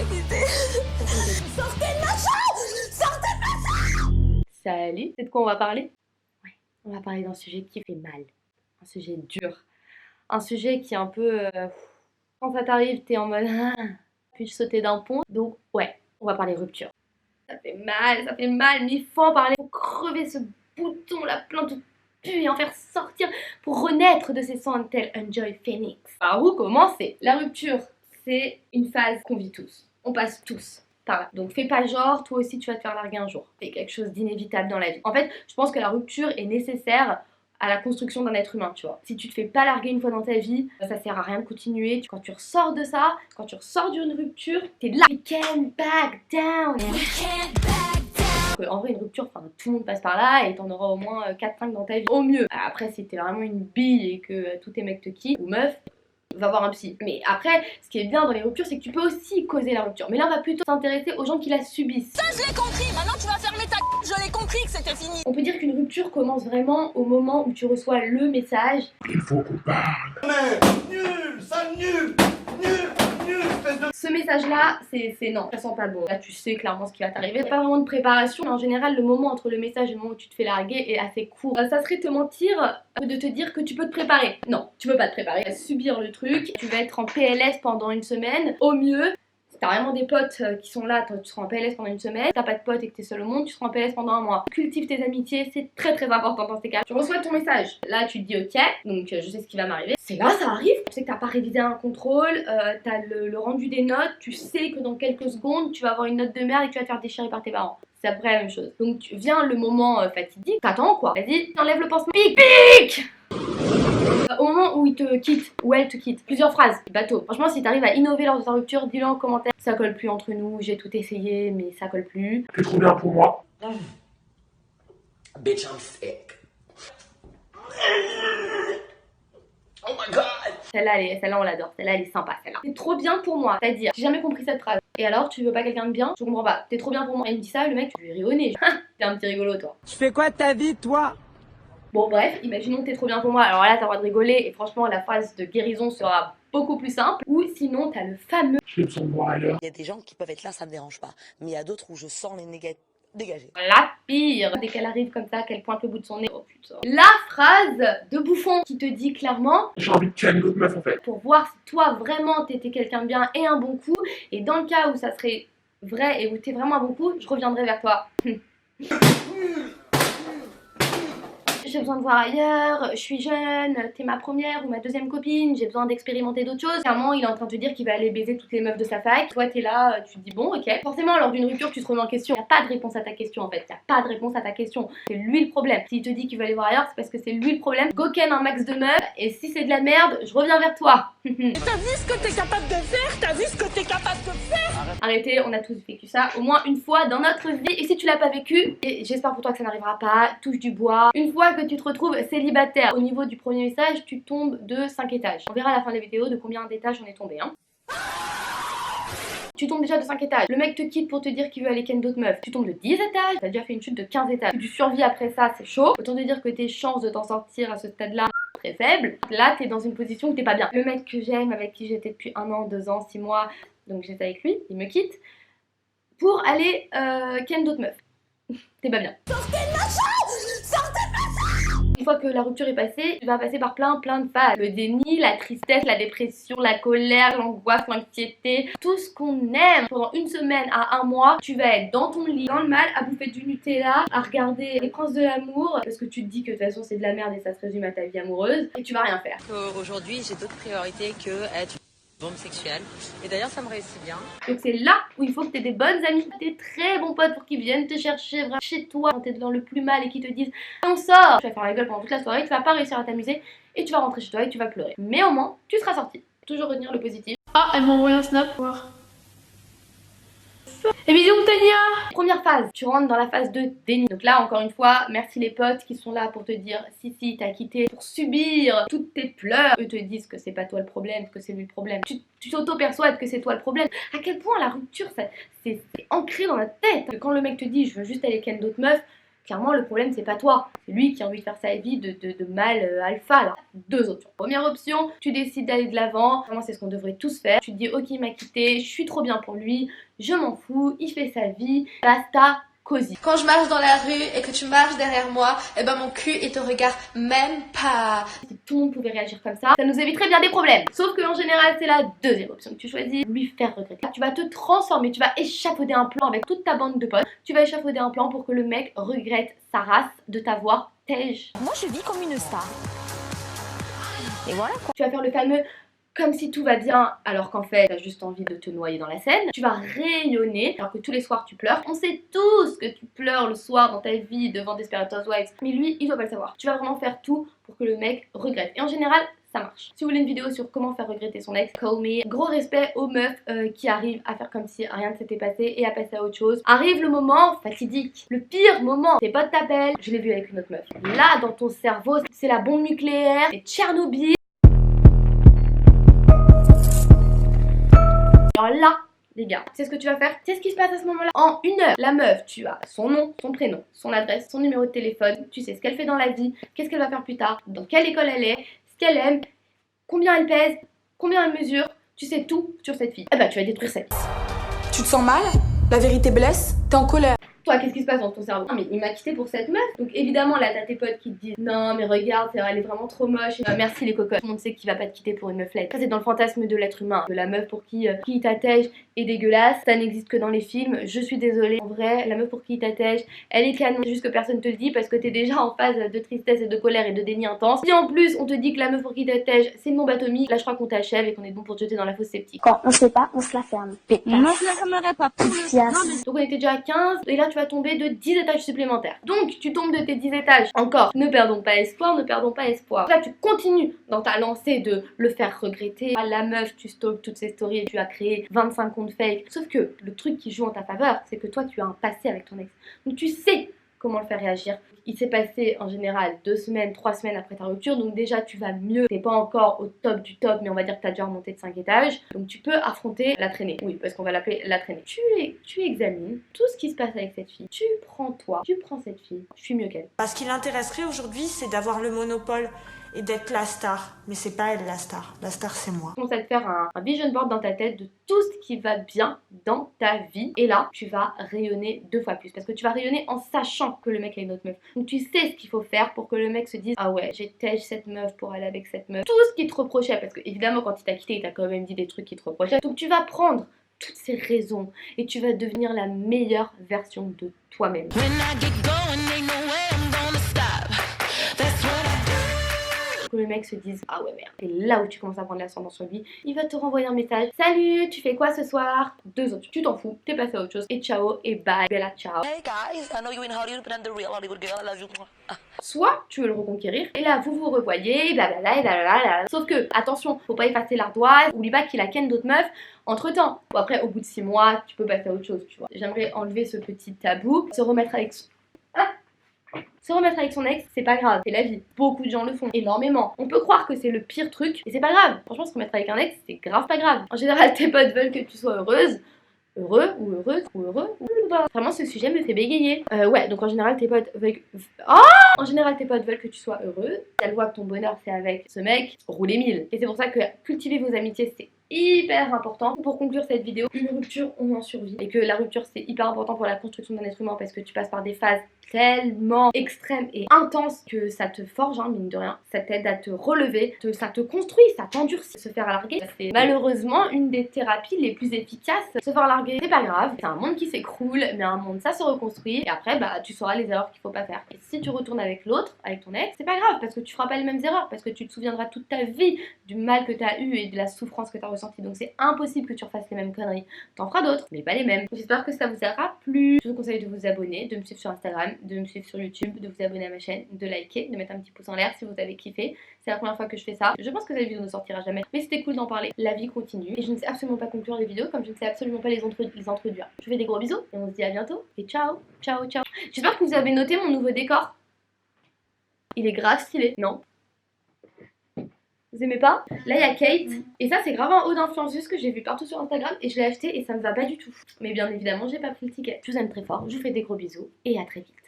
quitter. Sortez de ma chambre. Sortez de ma chambre. Salut, c'est de quoi on va parler? Ouais, on va parler d'un sujet qui fait mal, un sujet dur, un sujet qui est un peu... quand ça t'arrive, t'es en mode... puis-je sauter d'un pont? Donc ouais, on va parler rupture. Ça fait mal, mais il faut en parler. Il faut crever ce bouton là plein de pu et en faire sortir pour renaître de ses cendres tel Enjoy Phoenix. Par où commencer? La rupture, c'est une phase qu'on vit tous. On passe tous par là. Donc fais pas genre, toi aussi tu vas te faire larguer un jour. C'est quelque chose d'inévitable dans la vie. En fait, je pense que la rupture est nécessaire à la construction d'un être humain, tu vois. Si tu te fais pas larguer une fois dans ta vie, ça sert à rien de continuer. Quand tu ressors de ça, quand tu ressors d'une rupture, t'es là. We can't back down. En vrai, une rupture, enfin, tout le monde passe par là et t'en auras au moins 4-5 dans ta vie. Au mieux. Après, si t'es vraiment une bille et que tous tes mecs te quittent, ou meuf, va voir un psy. Mais après, ce qui est bien dans les ruptures, c'est que tu peux aussi causer la rupture. Mais là, on va plutôt s'intéresser aux gens qui la subissent. Ça, je l'ai compris. Maintenant, tu vas fermer ta je l'ai compris que c'était fini. On peut dire qu'une rupture commence vraiment au moment où tu reçois le message. Il faut qu'on parle. Mais nul, ça nul, espèce de... Ce message-là, c'est non, ça sent pas bon. Là, tu sais clairement ce qui va t'arriver. Pas vraiment de préparation, mais en général, le moment entre le message et le moment où tu te fais larguer est assez court. Ça serait te mentir de te dire que tu peux te préparer. Non, tu peux pas te préparer. Tu vas subir le truc, tu vas être en PLS pendant une semaine. Au mieux, si t'as vraiment des potes qui sont là, toi, tu seras en PLS pendant une semaine. Si t'as pas de potes et que t'es seul au monde, tu seras en PLS pendant un mois. Cultive tes amitiés, c'est très important dans ces cas. Tu reçois ton message. Là, tu te dis ok, donc je sais ce qui va m'arriver. C'est là, ça arrive. Tu sais que t'as pas révisé un contrôle, t'as le rendu des notes, tu sais que dans quelques secondes, tu vas avoir une note de merde et que tu vas te faire déchirer par tes parents. C'est après la même chose. Donc vient le moment fatidique, t'attends quoi. Vas-y, t'enlèves le pansement. Pic au moment où il te quitte, ou elle te quitte, plusieurs phrases, bateau. Franchement, si t'arrives à innover lors de ta rupture, dis-le en commentaire. Ça colle plus entre nous, j'ai tout essayé, mais ça colle plus. T'es trop bien pour moi. Bitch, I'm sick. Oh my god. Celle-là, on l'adore. Celle-là, elle est sympa, celle-là. C'est trop bien pour moi. C'est-à-dire, j'ai jamais compris cette phrase. Et alors, tu veux pas quelqu'un de bien? Je comprends pas. T'es trop bien pour moi. Il me dit ça, le mec, tu lui ris au nez. T'es un petit rigolo, toi. Tu fais quoi de ta vie, toi? Bon, bref, imaginons que t'es trop bien pour moi. Alors là, t'as le droit de rigoler. Et franchement, la phase de guérison sera beaucoup plus simple. Ou sinon, t'as le fameux. J'ai besoin de voir ailleurs. Il y a des gens qui peuvent être là, ça me dérange pas. Mais il y a d'autres où je sens les négatifs. Dégagez. La pire. Dès qu'elle arrive comme ça, qu'elle pointe le bout de son nez. Oh putain. La phrase de bouffon qui te dit clairement. J'ai envie de ken l'autre meuf en fait. Pour voir si toi vraiment t'étais quelqu'un de bien et un bon coup. Et dans le cas où ça serait vrai et où t'es vraiment un bon coup, je reviendrai vers toi. J'ai besoin de voir ailleurs, je suis jeune, t'es ma première ou ma deuxième copine, j'ai besoin d'expérimenter d'autres choses. Clairement, il est en train de te dire qu'il va aller baiser toutes les meufs de sa fac. Toi, t'es là, tu te dis bon, ok. Forcément, lors d'une rupture, tu te remets en question. Y a pas de réponse à ta question en fait. Y a pas de réponse à ta question. C'est lui le problème. S'il te dit qu'il va aller voir ailleurs, c'est parce que c'est lui le problème. Go ken un max de meufs et si c'est de la merde, je reviens vers toi. T'as vu ce que t'es capable de faire? T'as vu ce que t'es capable de faire? Arrêtez, on a tous vécu ça au moins une fois dans notre vie. Et si tu l'as pas vécu, et j'espère pour toi que ça n'arrivera pas, touche du bois. Une fois que tu te retrouves célibataire, au niveau du premier message, tu tombes de 5 étages. On verra à la fin de la vidéo de combien d'étages on est tombé. Hein. Tu tombes déjà de 5 étages. Le mec te quitte pour te dire qu'il veut aller ken d'autres meufs. Tu tombes de 10 étages. T'as déjà fait une chute de 15 étages. Tu survis après ça, c'est chaud. Autant te dire que tes chances de t'en sortir à ce stade-là très faibles. Là, t'es dans une position où t'es pas bien. Le mec que j'aime, avec qui j'étais depuis 1 an, 2 ans, 6 mois, donc j'étais avec lui, il me quitte pour aller ken d'autres meufs. T'es pas bien. Sortez de ma chambre. Sortez de ma chambre. Une fois que la rupture est passée, tu vas passer par plein de phases. Le déni, la tristesse, la dépression, la colère, l'angoisse, l'anxiété, tout ce qu'on aime. Pendant une semaine à 1 mois, tu vas être dans ton lit, dans le mal, à bouffer du Nutella, à regarder Les Princes de l'amour, parce que tu te dis que de toute façon c'est de la merde et ça se résume à ta vie amoureuse, et tu vas rien faire. Aujourd'hui, j'ai d'autres priorités que être une bombe sexuelle. Et d'ailleurs, ça me réussit bien. Donc c'est là où il faut que tu aies des bonnes amies, des très bons potes pour qu'ils viennent te chercher vraiment chez toi quand t'es dans le plus mal et qui te disent on sort. Tu vas faire la gueule pendant toute la soirée, tu vas pas réussir à t'amuser et tu vas rentrer chez toi et tu vas pleurer. Mais au moins, tu seras sorti. Toujours retenir le positif. Ah, elle m'a envoyé un snap. Et bisous Tania. Première phase, tu rentres dans la phase de déni. Donc là, encore une fois, merci les potes qui sont là pour te dire si t'as quitté pour subir toutes tes pleurs. Eux te disent que c'est pas toi le problème, que c'est lui le problème. Tu t'auto-persuades que c'est toi le problème. À quel point la rupture, c'est ancré dans notre tête. Quand le mec te dit je veux juste aller ken d'autres meufs, Clairement, le problème, c'est pas toi. C'est lui qui a envie de faire sa vie de mâle alpha, là. Deux options. Première option, tu décides d'aller de l'avant. Vraiment, c'est ce qu'on devrait tous faire. Tu te dis, ok, il m'a quitté, je suis trop bien pour lui, je m'en fous, il fait sa vie, basta. Cosy. Quand je marche dans la rue et que tu marches derrière moi, eh ben mon cul il te regarde même pas. Si tout le monde pouvait réagir comme ça nous éviterait bien des problèmes. Sauf qu'en général, c'est la deuxième option que tu choisis, lui faire regretter. Tu vas te transformer, tu vas échafauder un plan avec toute ta bande de potes. Tu vas échafauder un plan pour que le mec regrette sa race de t'avoir tège. Moi, je vis comme une star. Et voilà quoi. Tu vas faire le fameux comme si tout va bien alors qu'en fait t'as juste envie de te noyer dans la Seine. Tu vas rayonner alors que tous les soirs tu pleures. On sait tous que tu pleures le soir dans ta vie devant Desperate Housewives, mais lui il doit pas le savoir. Tu vas vraiment faire tout pour que le mec regrette. Et en général ça marche. Si vous voulez une vidéo sur comment faire regretter son ex, call me. Gros respect aux meufs qui arrivent à faire comme si rien ne s'était passé et à passer à autre chose. Arrive le moment fatidique, le pire moment. Tes potes t'appellent, je l'ai vu avec une autre meuf. Là dans ton cerveau c'est la bombe nucléaire, c'est Tchernobyl. Alors là, les gars, c'est ce que tu vas faire. C'est ce qui se passe à ce moment-là. En 1 heure, la meuf, tu as son nom, son prénom, son adresse, son numéro de téléphone. Tu sais ce qu'elle fait dans la vie, qu'est-ce qu'elle va faire plus tard, dans quelle école elle est, ce qu'elle aime, combien elle pèse, combien elle mesure. Tu sais tout sur cette fille. Eh ben, tu vas détruire sa vie. Tu te sens mal? La vérité blesse? T'es en colère? Toi, qu'est-ce qui se passe dans ton cerveau? Non, mais il m'a quitté pour cette meuf. Donc évidemment, là, t'as tes potes qui te disent non, mais regarde, elle est vraiment trop moche. Merci les cocottes. Tout le monde sait qu'il va pas te quitter pour une meuflette. Ça, c'est dans le fantasme de l'être humain. De la meuf pour qui il t'attège est dégueulasse. Ça n'existe que dans les films. Je suis désolée. En vrai, la meuf pour qui il t'attège, elle est canon. Juste que personne te le dit parce que t'es déjà en phase de tristesse et de colère et de déni intense. Si en plus, on te dit que la meuf pour qui t'attège, c'est une bombe atomique, là, je crois qu'on t'achève et qu'on est bon pour te jeter dans la fosse septique. Quand on sait pas, on se la ferme. Moi, je la fermerai pas. Donc on était déjà à 15 et là tu vas tomber de 10 étages supplémentaires. Donc tu tombes de tes 10 étages encore. Ne perdons pas espoir, ne perdons pas espoir. Là tu continues dans ta lancée de le faire regretter. La meuf, tu stalks toutes ses stories et tu as créé 25 comptes fake. Sauf que le truc qui joue en ta faveur, c'est que toi tu as un passé avec ton ex. Donc tu sais comment le faire réagir. Il s'est passé en général 2 semaines, 3 semaines après ta rupture, donc déjà tu vas mieux. T'es pas encore au top du top, mais on va dire que t'as déjà remonté de 5 étages. Donc tu peux affronter la traînée. Oui, parce qu'on va l'appeler la traînée. Tu examines tout ce qui se passe avec cette fille. Tu prends cette fille. Je suis mieux qu'elle. Ce qui l'intéresserait aujourd'hui, c'est d'avoir le monopole et d'être la star. Mais c'est pas elle la star. La star, c'est moi. Tu commences à te faire un vision board dans ta tête de tout ce qui va bien dans ta vie. Et là, tu vas rayonner 2 fois plus. Parce que tu vas rayonner en sachant que le mec a une autre meuf. Donc tu sais ce qu'il faut faire pour que le mec se dise ah ouais, j'ai tège cette meuf pour aller avec cette meuf. Tout ce qu'il te reprochait. Parce que évidemment, quand il t'a quitté, il t'a quand même dit des trucs qu'il te reprochait. Donc tu vas prendre toutes ces raisons et tu vas devenir la meilleure version de toi-même. Que le mec se dise ah ouais merde. Et là où tu commences à prendre l'ascendant sur lui, il va te renvoyer un message. Salut, tu fais quoi ce soir? 2 options. Tu t'en fous, t'es passé à autre chose. Et ciao et bye. Bella ciao. Hey guys, I know you in Hollywood, but I'm the real Hollywood girl. I love you. Soit tu veux le reconquérir et là vous vous revoyez, blablabla, et blablabla. Sauf que attention, faut pas effacer l'ardoise. Oublie pas qu'il a ken d'autres meufs entre temps. Bon, après, au bout de 6 mois, tu peux passer à autre chose, tu vois. J'aimerais enlever ce petit tabou, se remettre avec son ex, c'est pas grave, c'est la vie. Beaucoup de gens le font, énormément. On peut croire que c'est le pire truc, et c'est pas grave. Franchement, se remettre avec un ex, c'est grave pas grave. En général, tes potes veulent que tu sois heureuse. Heureux ou heureuse ou heureux ou pas. Vraiment, ce sujet me fait bégayer. Ouais, donc en général, tes potes veulent que tu sois heureux. Si elle voit que ton bonheur c'est avec ce mec, roulez 1000. Et c'est pour ça que cultiver vos amitiés, c'est hyper important. Pour conclure cette vidéo, une rupture, on en survit. Et que la rupture, c'est hyper important pour la construction d'un être humain parce que tu passes par des phases tellement extrêmes et intenses que ça te forge, hein, mine de rien. Ça t'aide à te relever, ça te construit, ça t'endurcit. Se faire larguer, c'est malheureusement une des thérapies les plus efficaces. Se faire larguer, c'est pas grave. C'est un monde qui s'écroule, mais un monde, ça se reconstruit. Et après, bah, tu sauras les erreurs qu'il faut pas faire. Et si tu retournes avec l'autre, avec ton ex, c'est pas grave parce que tu feras pas les mêmes erreurs. Parce que tu te souviendras toute ta vie du mal que t'as eu et de la souffrance que t'as ressentie. Donc c'est impossible que tu refasses les mêmes conneries. T'en feras d'autres, mais pas les mêmes. J'espère que ça vous aura plu. Je vous conseille de vous abonner, de me suivre sur Instagram, de me suivre sur YouTube, de vous abonner à ma chaîne, de liker, de mettre un petit pouce en l'air si vous avez kiffé. C'est la première fois que je fais ça. Je pense que cette vidéo ne sortira jamais, mais c'était cool d'en parler. La vie continue et je ne sais absolument pas conclure les vidéos comme je ne sais absolument pas les introduire. Je vous fais des gros bisous et on se dit à bientôt et ciao, ciao, ciao. J'espère que vous avez noté mon nouveau décor. Il est grave stylé, non? Vous aimez pas? Là il y a Kate et ça c'est grave un haut d'influenceuse que j'ai vu partout sur Instagram et je l'ai acheté et ça me va pas du tout. Mais bien évidemment j'ai pas pris le ticket. Je vous aime très fort, je vous fais des gros bisous et à très vite.